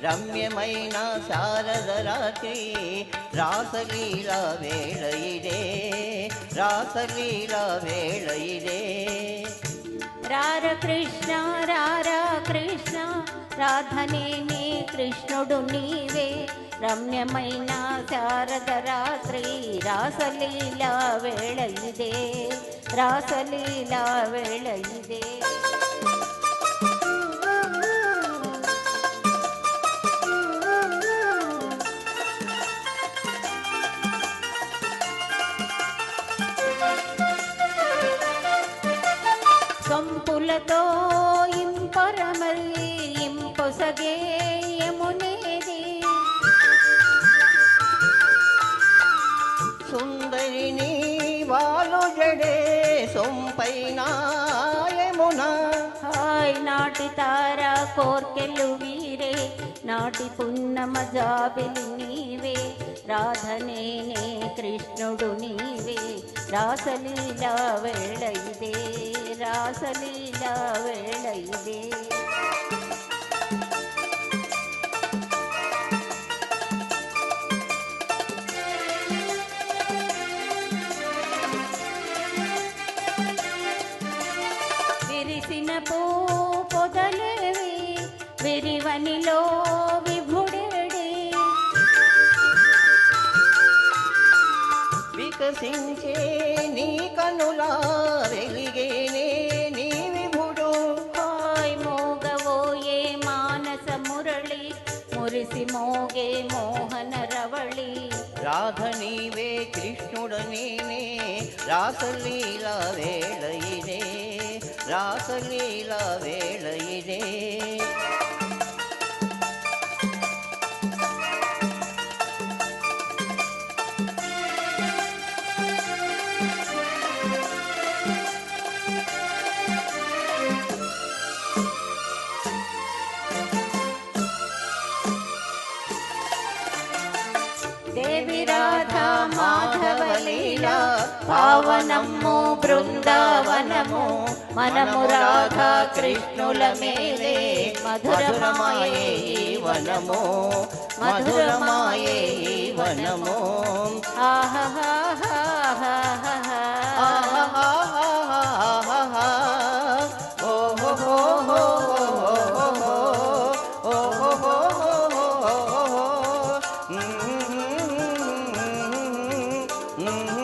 రమ్యమైన శారద రాత్రి రాసలీలా వేళ ఇదే రాసలీలా వేళ ఇదే రార కృష్ణ రారా కృష్ణ రాధనే నీ కృష్ణుడు నీవే రమ్యమైన శారద రాత్రి రాసలీలా వేళ ఇదే రాసలీలా వేళ ఇదే సొంపులతో ఇంపరమల్ ఇంపొసగే యమునేది సుందరిని వాలు జడే సొంపైన యమున హాయ్ నాటి తారా కోర్కెలు వీరే నాటి పున్నమ జాబిలి నీవే రాధనే నే కృష్ణుడు నీవే రాసలీలా వేళ ఇదే రాసలీలా వేళ ఇదే విరిసిన పూ పొదలేవి విరివనిలో విభుడేడి వికసించే నీ కనులా వెలిగేనే నీ విభుడు హాయ్ మోగవోయే మానస మురళి మురిసి మోగే మోహన రవళి రాధ నీవే కృష్ణుడ నేనే రాసలీలా వేళ ఇదే రాసలీలా వేళ ఇదే దేవి రాధా మాధవలీలా పావనము బృందావనము మనము రాధా కృష్ణుల మేలే మధురమాయే వనము మధురమాయే వనము Mm-hmm.